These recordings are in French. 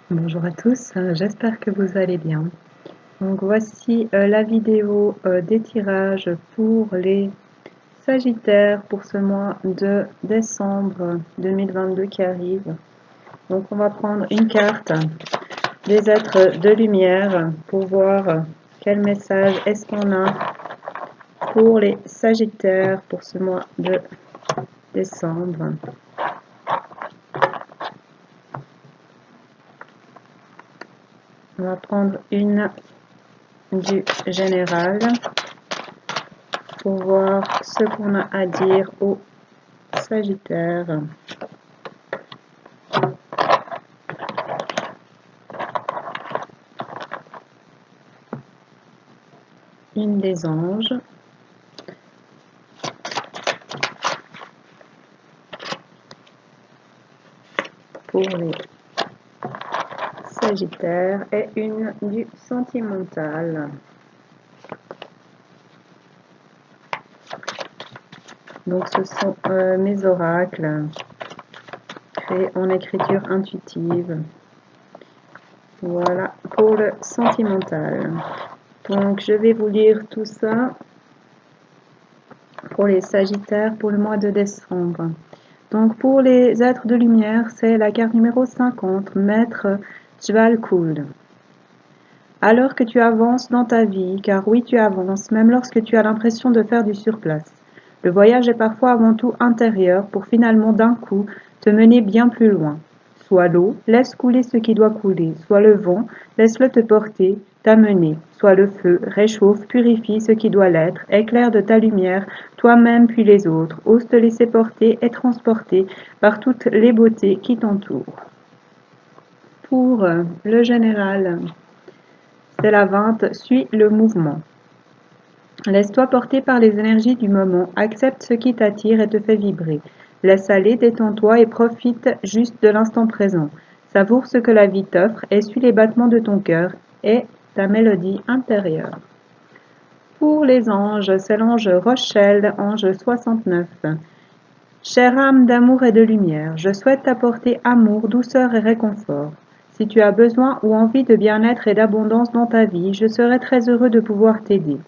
Bonjour à tous, j'espère que vous allez bien. Donc voici la vidéo des tirages pour les Sagittaires pour ce mois de décembre 2022 qui arrive. Donc on va prendre une carte des êtres de lumière pour voir quel message est-ce qu'on a pour les Sagittaires pour ce mois de décembre. On va prendre une du général pour voir ce qu'on a à dire aux Sagittaires. Une des anges. Pour les Sagittaires et une du sentimental. Donc ce sont mes oracles créés en écriture intuitive. Voilà pour le sentimental. Donc je vais vous lire tout ça pour les Sagittaires pour le mois de décembre. Donc pour les êtres de lumière, c'est la carte numéro 50, Maître Jvalkul. Alors que tu avances dans ta vie, car oui tu avances, même lorsque tu as l'impression de faire du surplace. Le voyage est parfois avant tout intérieur pour finalement d'un coup te mener bien plus loin. Soit l'eau, laisse couler ce qui doit couler, soit le vent, laisse-le te porter, t'amener, soit le feu, réchauffe, purifie ce qui doit l'être, éclaire de ta lumière, toi-même puis les autres, ose te laisser porter et transporter par toutes les beautés qui t'entourent. Pour le général, c'est la 20, suis le mouvement. Laisse-toi porter par les énergies du moment, accepte ce qui t'attire et te fait vibrer. Laisse aller, détends-toi et profite juste de l'instant présent. Savoure ce que la vie t'offre et suis les battements de ton cœur et ta mélodie intérieure. Pour les anges, c'est l'ange Rochelle, ange 69. Chère âme d'amour et de lumière, je souhaite t'apporter amour, douceur et réconfort. Si tu as besoin ou envie de bien-être et d'abondance dans ta vie, je serai très heureux de pouvoir t'aider.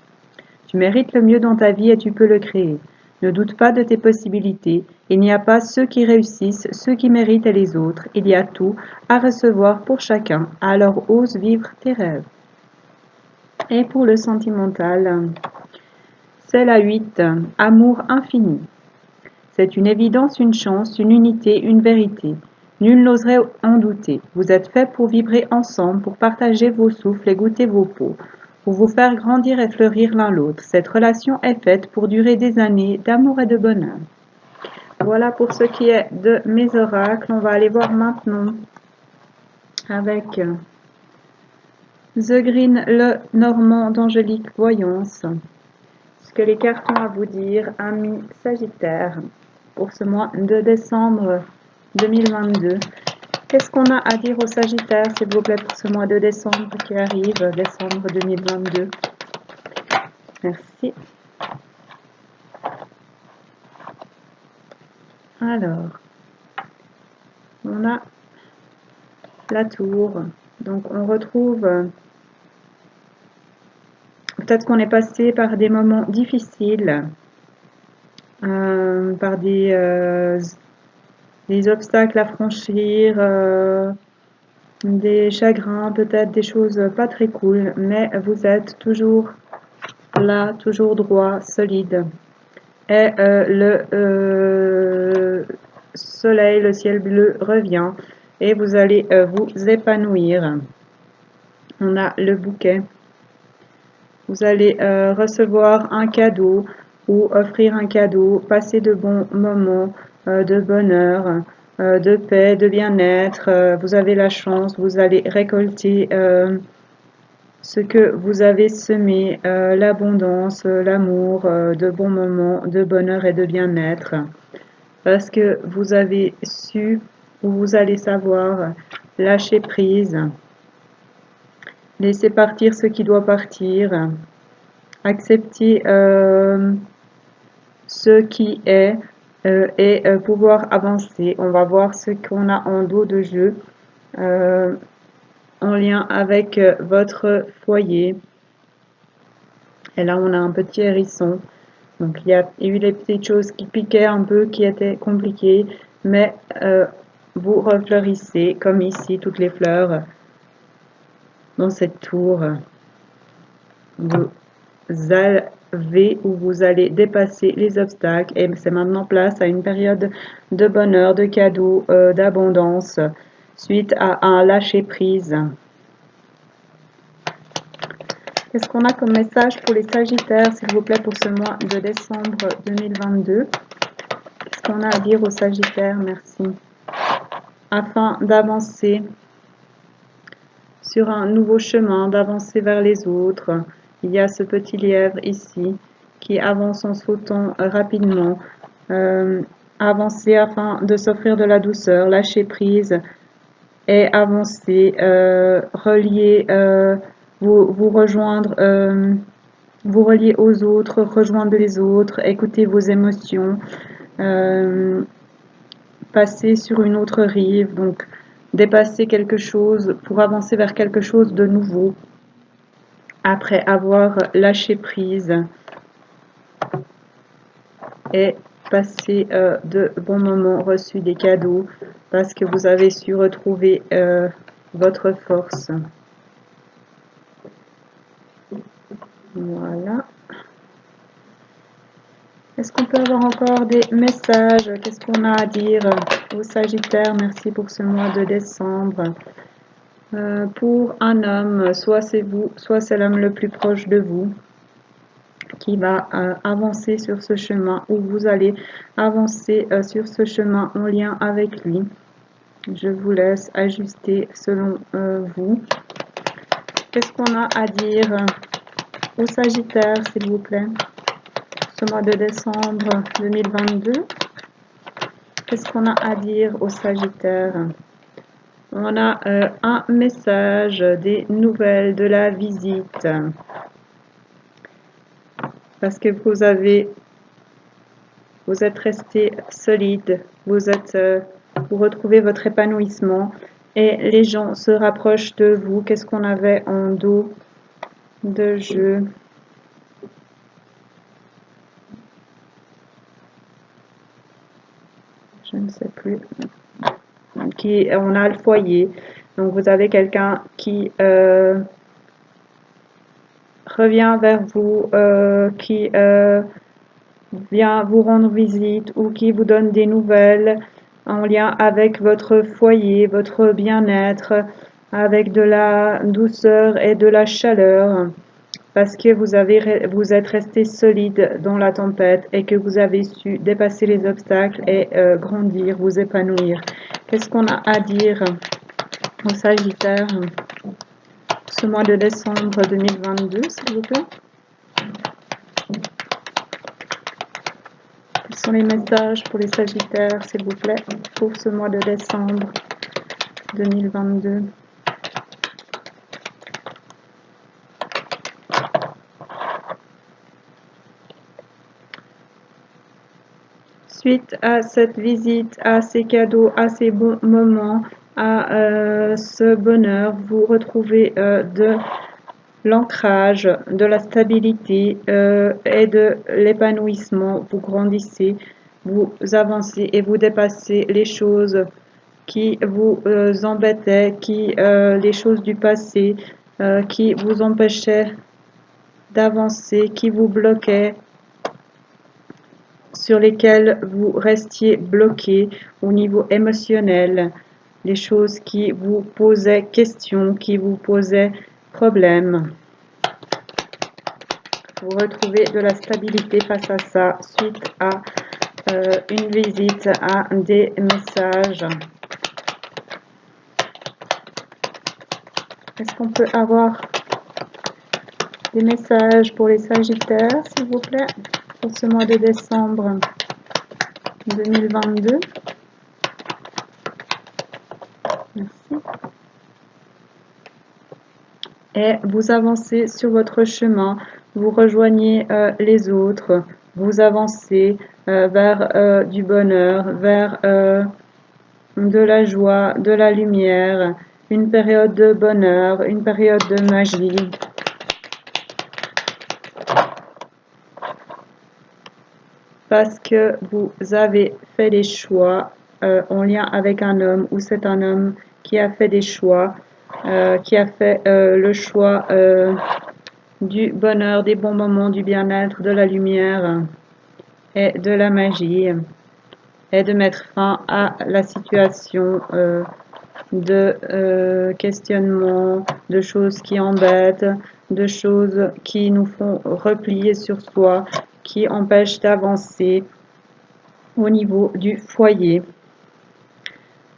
Tu mérites le mieux dans ta vie et tu peux le créer. Ne doute pas de tes possibilités. Il n'y a pas ceux qui réussissent, ceux qui méritent et les autres. Il y a tout à recevoir pour chacun. Alors ose vivre tes rêves. Et pour le sentimental, c'est la 8, amour infini. C'est une évidence, une chance, une unité, une vérité. Nul n'oserait en douter. Vous êtes faits pour vibrer ensemble, pour partager vos souffles et goûter vos peaux, pour vous faire grandir et fleurir l'un l'autre. Cette relation est faite pour durer des années d'amour et de bonheur. Voilà pour ce qui est de mes oracles. On va aller voir maintenant avec The Green, le Normand d'Angélique Voyance. Ce que les cartes ont à vous dire, amis Sagittaire, pour ce mois de décembre 2022. Qu'est-ce qu'on a à dire aux Sagittaires, s'il vous plaît, pour ce mois de décembre qui arrive, décembre 2022? Merci. Alors, on a la tour. Donc, on retrouve... peut-être qu'on est passé par des moments difficiles, par des obstacles à franchir, des chagrins, peut-être des choses pas très cool, mais vous êtes toujours là, toujours droit, solide. Et le soleil, le ciel bleu revient et vous allez vous épanouir. On a le bouquet. Vous allez recevoir un cadeau ou offrir un cadeau, passer de bons moments, de bonheur, de paix, de bien-être. Vous avez la chance, vous allez récolter ce que vous avez semé, l'abondance, l'amour, de bons moments, de bonheur et de bien-être. Parce que vous avez su ou vous allez savoir lâcher prise, laisser partir ce qui doit partir, accepter ce qui est et pouvoir avancer. On va voir ce qu'on a en dos de jeu. en lien avec votre foyer. Et là, on a un petit hérisson. Donc, il y a eu des petites choses qui piquaient un peu, qui étaient compliquées, mais vous refleurissez, comme ici, toutes les fleurs dans cette tour. Vous avez ou vous allez dépasser les obstacles et c'est maintenant place à une période de bonheur, de cadeaux, d'abondance, suite à un lâcher-prise. Qu'est-ce qu'on a comme message pour les Sagittaires, s'il vous plaît, pour ce mois de décembre 2022? Qu'est-ce qu'on a à dire aux Sagittaires? Merci. Afin d'avancer sur un nouveau chemin, d'avancer vers les autres. Il y a ce petit lièvre ici qui avance en sautant rapidement. Avancer afin de s'offrir de la douceur, lâcher prise et avancer, relier, vous rejoindre, vous relier aux autres, rejoindre les autres, écouter vos émotions, passer sur une autre rive, donc dépasser quelque chose pour avancer vers quelque chose de nouveau après avoir lâché prise et passé de bons moments, reçu des cadeaux parce que vous avez su retrouver votre force. Voilà. Est-ce qu'on peut avoir encore des messages? Qu'est-ce qu'on a à dire aux Sagittaires? Merci pour ce mois de décembre. Pour un homme, soit c'est vous, soit c'est l'homme le plus proche de vous qui va avancer sur ce chemin ou vous allez avancer sur ce chemin en lien avec lui. Je vous laisse ajuster selon vous. Qu'est-ce qu'on a à dire aux Sagittaires, s'il vous plaît, ce mois de décembre 2022? Qu'est-ce qu'on a à dire aux Sagittaires? On a un message, des nouvelles, de la visite. Parce que vous êtes resté solide, vous retrouvez votre épanouissement et les gens se rapprochent de vous. Qu'est-ce qu'on avait en dos de jeu? Je ne sais plus. On a le foyer. Donc vous avez quelqu'un qui revient vers vous, qui vient vous rendre visite ou qui vous donne des nouvelles en lien avec votre foyer, votre bien-être, avec de la douceur et de la chaleur, parce que vous êtes resté solide dans la tempête et que vous avez su dépasser les obstacles et grandir, vous épanouir. Qu'est-ce qu'on a à dire aux Sagittaires ce mois de décembre 2022, s'il vous plaît? Quels sont les messages pour les Sagittaires, s'il vous plaît, pour ce mois de décembre 2022? Suite à cette visite, à ces cadeaux, à ces bons moments, à ce bonheur, vous retrouvez de l'ancrage, de la stabilité et de l'épanouissement. Vous grandissez, vous avancez et vous dépassez les choses qui vous embêtaient, les choses du passé qui vous empêchaient d'avancer, qui vous bloquaient, sur lesquelles vous restiez bloqué au niveau émotionnel, les choses qui vous posaient questions, qui vous posaient problème. Vous retrouvez de la stabilité face à ça suite à une visite, à des messages. Est-ce qu'on peut avoir des messages pour les Sagittaires, s'il vous plaît, pour ce mois de décembre 2022? Merci. Et vous avancez sur votre chemin, vous rejoignez les autres, vous avancez vers du bonheur, vers de la joie, de la lumière, une période de bonheur, une période de magie. Parce que vous avez fait des choix en lien avec un homme, ou c'est un homme qui a fait des choix, qui a fait le choix du bonheur, des bons moments, du bien-être, de la lumière et de la magie, et de mettre fin à la situation de questionnement, de choses qui embêtent, de choses qui nous font replier sur soi, qui empêchent d'avancer au niveau du foyer.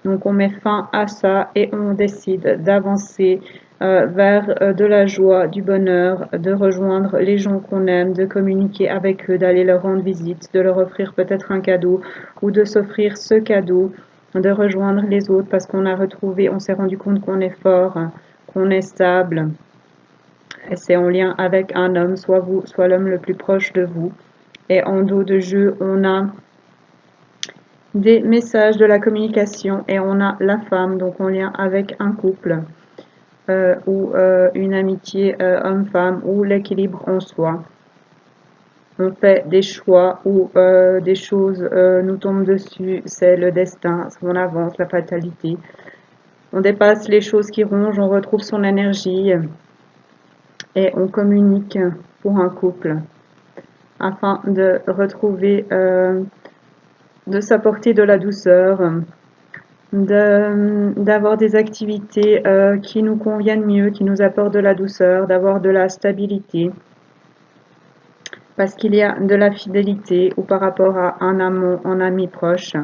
Donc on met fin à ça et on décide d'avancer vers de la joie, du bonheur, de rejoindre les gens qu'on aime, de communiquer avec eux, d'aller leur rendre visite, de leur offrir peut-être un cadeau ou de s'offrir ce cadeau, de rejoindre les autres parce qu'on a retrouvé, on s'est rendu compte qu'on est fort, qu'on est stable. Et c'est en lien avec un homme, soit vous, soit l'homme le plus proche de vous. Et en dos de jeu, on a des messages de la communication et on a la femme, donc en lien avec un couple ou une amitié homme-femme ou l'équilibre en soi. On fait des choix ou des choses nous tombent dessus, c'est le destin, on avance, la fatalité. On dépasse les choses qui rongent, on retrouve son énergie et on communique pour un couple afin de retrouver, de s'apporter de la douceur, d'avoir des activités qui nous conviennent mieux, qui nous apportent de la douceur, d'avoir de la stabilité, parce qu'il y a de la fidélité ou par rapport à un amant, un ami proche,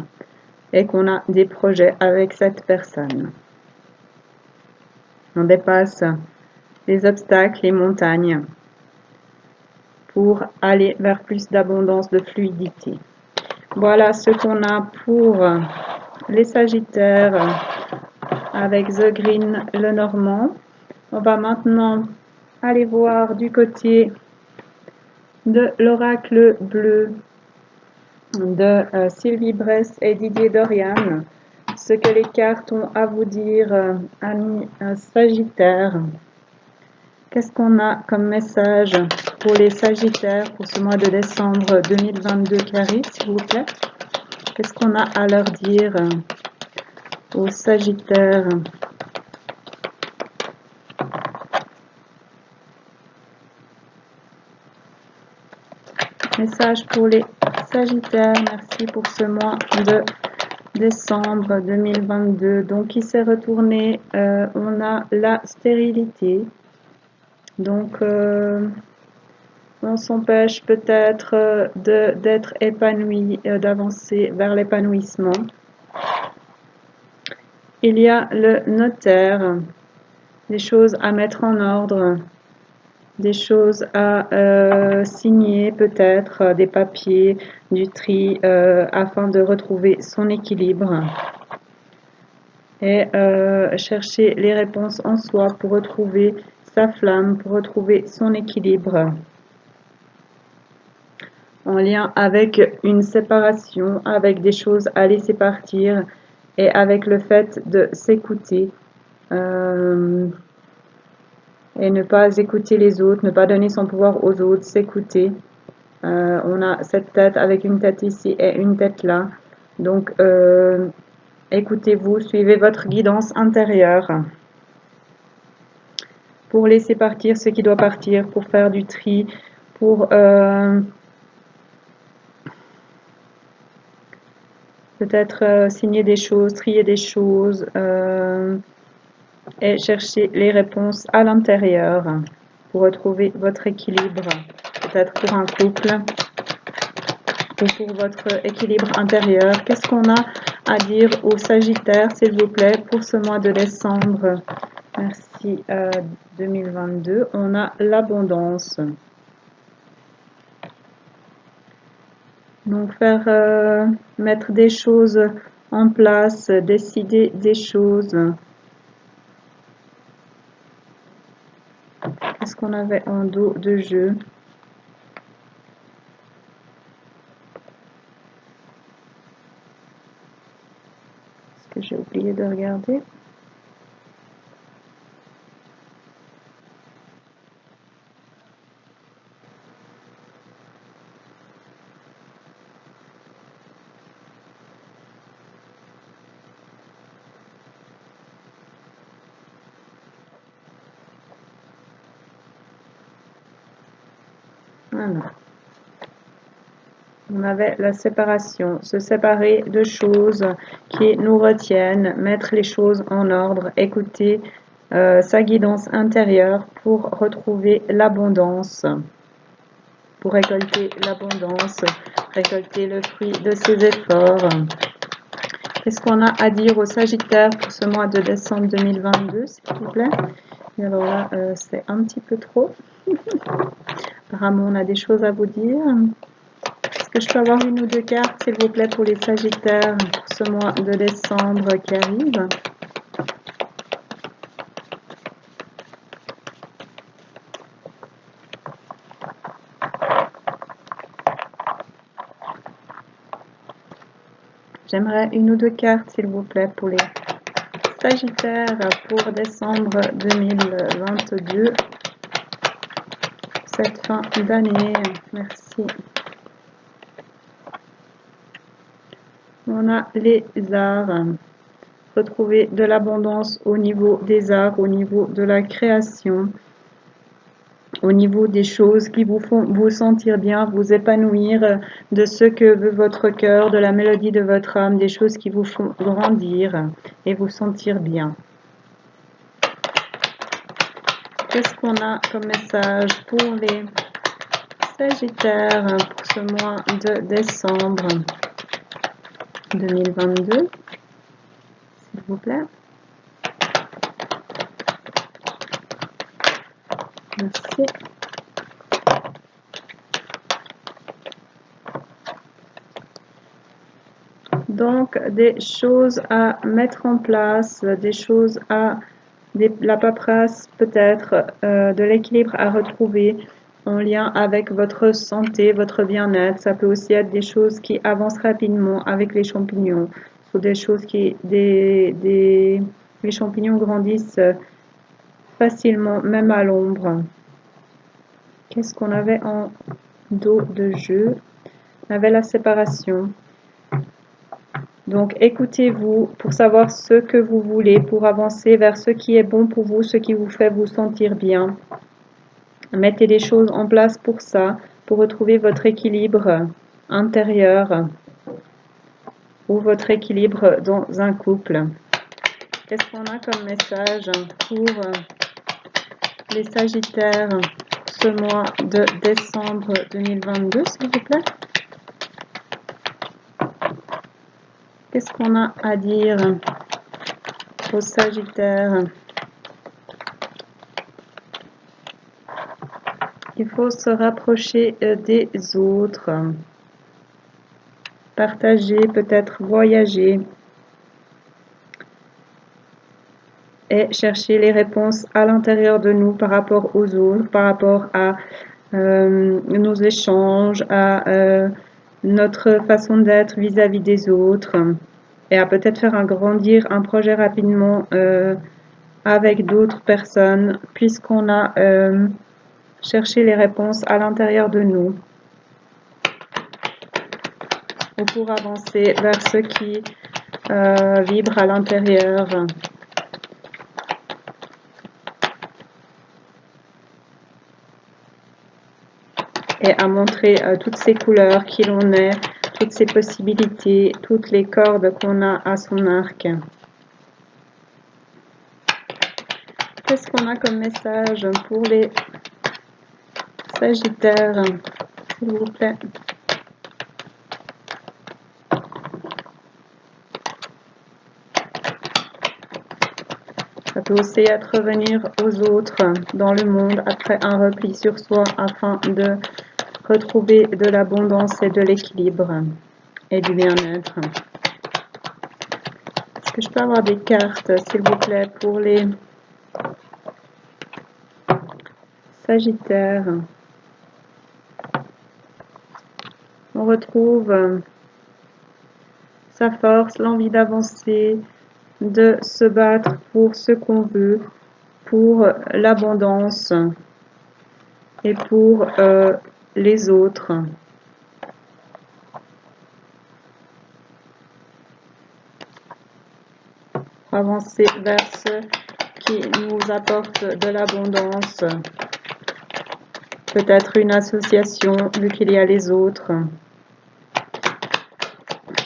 et qu'on a des projets avec cette personne. On dépasse les obstacles, les montagnes, pour aller vers plus d'abondance, de fluidité. Voilà ce qu'on a pour les Sagittaires avec The Green, le Normand. On va maintenant aller voir du côté de l'oracle bleu de Sylvie Bress et Didier Dorian, ce que les cartes ont à vous dire, amis Sagittaires. Qu'est-ce qu'on a comme message pour les Sagittaires pour ce mois de décembre 2022, Clarisse, s'il vous plaît? Qu'est-ce qu'on a à leur dire aux Sagittaires? Message pour les Sagittaires, merci pour ce mois de décembre 2022. Donc, il s'est retourné, on a la stérilité. Donc, on s'empêche peut-être d'être épanoui, d'avancer vers l'épanouissement. Il y a le notaire, des choses à mettre en ordre, des choses à signer peut-être, des papiers, du tri, afin de retrouver son équilibre et chercher les réponses en soi pour retrouver sa flamme, pour retrouver son équilibre. En lien avec une séparation, avec des choses à laisser partir et avec le fait de s'écouter et ne pas écouter les autres, ne pas donner son pouvoir aux autres, s'écouter. On a cette tête avec une tête ici et une tête là. Donc, écoutez-vous, suivez votre guidance intérieure pour laisser partir ce qui doit partir, pour faire du tri, pour peut-être signer des choses, trier des choses et chercher les réponses à l'intérieur pour retrouver votre équilibre, peut-être pour un couple ou pour votre équilibre intérieur. Qu'est-ce qu'on a à dire aux Sagittaires, s'il vous plaît, pour ce mois de décembre? Merci 2022. On a l'abondance. Donc faire mettre des choses en place, décider des choses. Qu'est-ce qu'on avait en dos de jeu? Est-ce que j'ai oublié de regarder? Voilà. On avait la séparation, se séparer de choses qui nous retiennent, mettre les choses en ordre, écouter sa guidance intérieure pour retrouver l'abondance, pour récolter l'abondance, récolter le fruit de ses efforts. Qu'est-ce qu'on a à dire aux Sagittaires pour ce mois de décembre 2022, s'il vous plaît? Et alors là, c'est un petit peu trop. Apparemment, on a des choses à vous dire. Est-ce que je peux avoir une ou deux cartes, s'il vous plaît, pour les Sagittaires pour ce mois de décembre qui arrive? J'aimerais une ou deux cartes, s'il vous plaît, pour les Sagittaires pour décembre 2022. Cette fin d'année. Merci. On a les arts. Retrouver de l'abondance au niveau des arts, au niveau de la création, au niveau des choses qui vous font vous sentir bien, vous épanouir de ce que veut votre cœur, de la mélodie de votre âme, des choses qui vous font grandir et vous sentir bien. Qu'est-ce qu'on a comme message pour les Sagittaires pour ce mois de décembre 2022, s'il vous plaît? Merci. Donc, des choses à mettre en place, des choses à... la paperasse peut-être, de l'équilibre à retrouver en lien avec votre santé, votre bien-être. Ça peut aussi être des choses qui avancent rapidement avec les champignons. Ou des choses qui... les champignons grandissent facilement, même à l'ombre. Qu'est-ce qu'on avait en dos de jeu? On avait la séparation. Donc, écoutez-vous pour savoir ce que vous voulez, pour avancer vers ce qui est bon pour vous, ce qui vous fait vous sentir bien. Mettez des choses en place pour ça, pour retrouver votre équilibre intérieur ou votre équilibre dans un couple. Qu'est-ce qu'on a comme message pour les Sagittaires ce mois de décembre 2022, s'il vous plaît? Qu'est-ce qu'on a à dire aux Sagittaires? Il faut se rapprocher des autres, partager, peut-être voyager et chercher les réponses à l'intérieur de nous par rapport aux autres, par rapport à nos échanges, à notre façon d'être vis-à-vis des autres et à peut-être faire grandir un projet rapidement avec d'autres personnes puisqu'on a cherché les réponses à l'intérieur de nous ou pour avancer vers ce qui vibre à l'intérieur. Et à montrer toutes ces couleurs qui l'on est, toutes ces possibilités, toutes les cordes qu'on a à son arc. Qu'est-ce qu'on a comme message pour les Sagittaires, s'il vous plaît? Ça peut aussi être revenir aux autres dans le monde après un repli sur soi afin de retrouver de l'abondance et de l'équilibre et du bien-être. Est-ce que je peux avoir des cartes, s'il vous plaît, pour les Sagittaires? On retrouve sa force, l'envie d'avancer, de se battre pour ce qu'on veut, pour l'abondance et pour les autres. Avancer vers ce qui nous apporte de l'abondance, peut-être une association, vu qu'il y a les autres,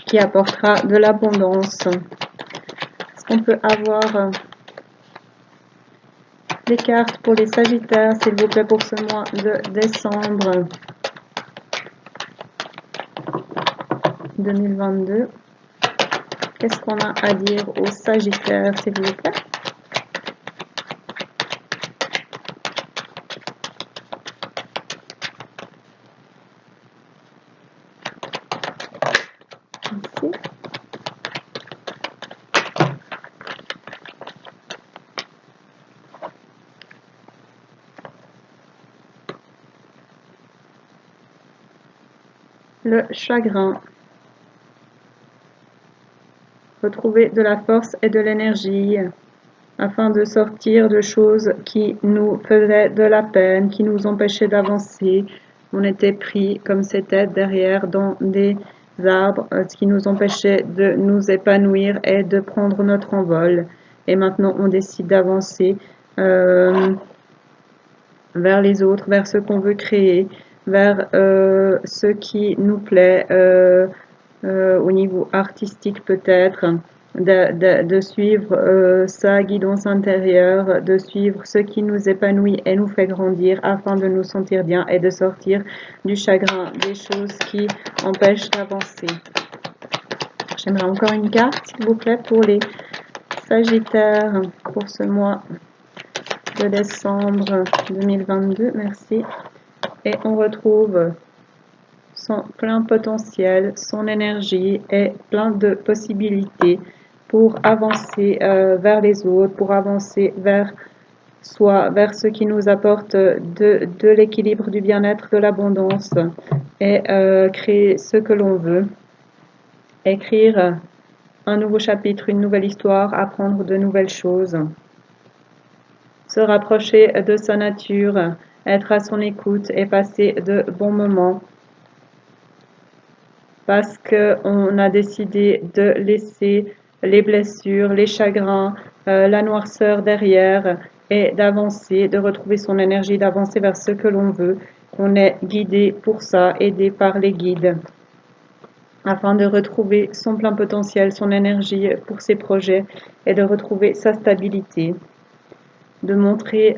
qui apportera de l'abondance. Est-ce qu'on peut avoir des cartes pour les Sagittaires, s'il vous plaît, pour ce mois de décembre 2022? Qu'est-ce qu'on a à dire aux Sagittaires, s'il vous plaît? Ici. Le chagrin. Retrouver de la force et de l'énergie afin de sortir de choses qui nous faisaient de la peine, qui nous empêchaient d'avancer. On était pris comme c'était derrière dans des arbres, ce qui nous empêchait de nous épanouir et de prendre notre envol. Et maintenant, on décide d'avancer vers les autres, vers ce qu'on veut créer, vers ce qui nous plaît au niveau artistique peut-être, de suivre sa guidance intérieure, de suivre ce qui nous épanouit et nous fait grandir afin de nous sentir bien et de sortir du chagrin, des choses qui empêchent d'avancer. J'aimerais encore une carte, s'il vous plaît, pour les Sagittaires pour ce mois de décembre 2022. Merci. Et on retrouve son plein potentiel, son énergie et plein de possibilités pour avancer vers les autres, pour avancer vers soi, vers ce qui nous apporte de l'équilibre, du bien-être, de l'abondance et créer ce que l'on veut, écrire un nouveau chapitre, une nouvelle histoire, apprendre de nouvelles choses, se rapprocher de sa nature, être à son écoute et passer de bons moments, parce qu'on a décidé de laisser les blessures, les chagrins, la noirceur derrière et d'avancer, de retrouver son énergie, d'avancer vers ce que l'on veut. On est guidé pour ça, aidé par les guides, afin de retrouver son plein potentiel, son énergie pour ses projets et de retrouver sa stabilité, de montrer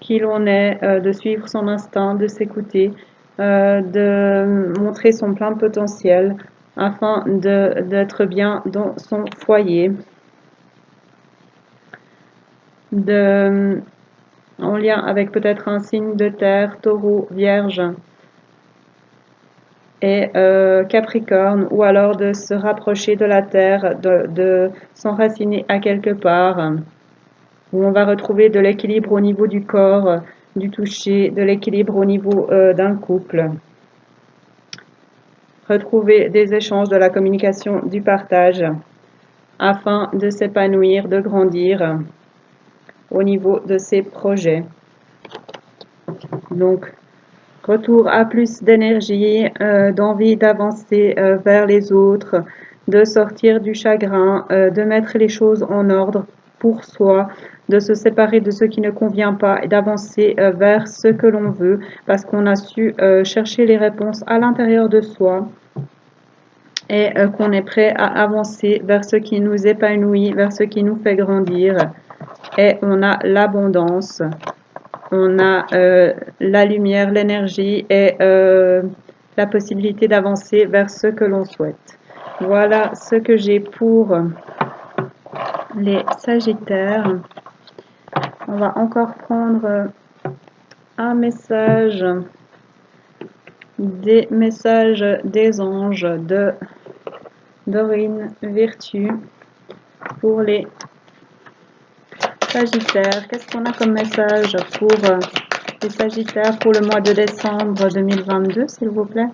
qui l'on est, de suivre son instinct, de s'écouter, de montrer son plein potentiel afin d'être bien dans son foyer, en lien avec peut-être un signe de terre, taureau, vierge et capricorne, ou alors de se rapprocher de la terre, de s'enraciner à quelque part, où on va retrouver de l'équilibre au niveau du corps, du toucher, de l'équilibre au niveau d'un couple. Retrouver des échanges, de la communication, du partage, afin de s'épanouir, de grandir au niveau de ses projets. Donc, retour à plus d'énergie, d'envie d'avancer vers les autres, de sortir du chagrin, de mettre les choses en ordre pour soi, de se séparer de ce qui ne convient pas et d'avancer vers ce que l'on veut, parce qu'on a su chercher les réponses à l'intérieur de soi et qu'on est prêt à avancer vers ce qui nous épanouit, vers ce qui nous fait grandir. Et on a l'abondance, on a la lumière, l'énergie et la possibilité d'avancer vers ce que l'on souhaite. Voilà ce que j'ai pour les Sagittaires. On va encore prendre un message, des messages des anges de Dorine Virtue pour les Sagittaires. Qu'est-ce qu'on a comme message pour les Sagittaires pour le mois de décembre 2022, s'il vous plaît?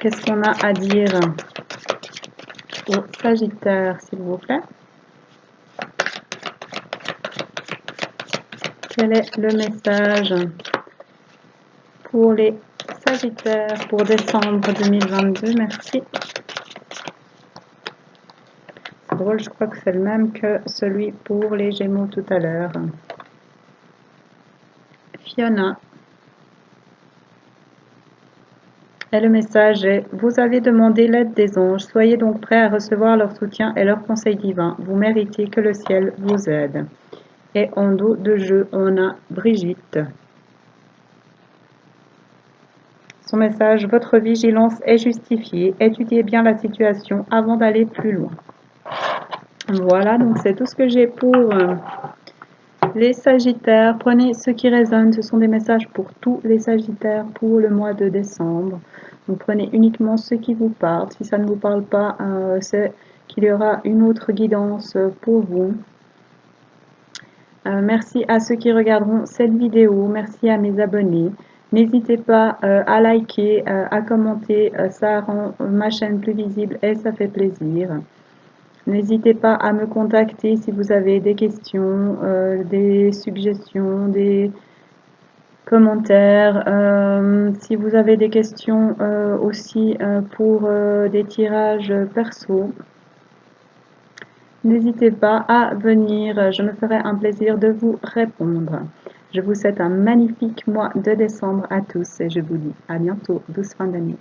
Qu'est-ce qu'on a à dire aux Sagittaires, s'il vous plaît? Quel est le message pour les Sagittaires pour décembre 2022? Merci. C'est drôle, je crois que c'est le même que celui pour les Gémeaux tout à l'heure. Fiona. Et le message est: vous avez demandé l'aide des anges, soyez donc prêts à recevoir leur soutien et leur conseil divin. Vous méritez que le ciel vous aide. Et en dos de jeu, on a Brigitte. Son message: votre vigilance est justifiée. Étudiez bien la situation avant d'aller plus loin. Voilà, donc c'est tout ce que j'ai pour les Sagittaires. Prenez ce qui résonne. Ce sont des messages pour tous les Sagittaires pour le mois de décembre. Donc prenez uniquement ce qui vous parle. Si ça ne vous parle pas, c'est qu'il y aura une autre guidance pour vous. Merci à ceux qui regarderont cette vidéo. Merci à mes abonnés. N'hésitez pas à liker, à commenter. Ça rend ma chaîne plus visible et ça fait plaisir. N'hésitez pas à me contacter si vous avez des questions, des suggestions, des commentaires. Si vous avez des questions aussi pour des tirages perso, n'hésitez pas à venir. Je me ferai un plaisir de vous répondre. Je vous souhaite un magnifique mois de décembre à tous et je vous dis à bientôt, douce fin d'année.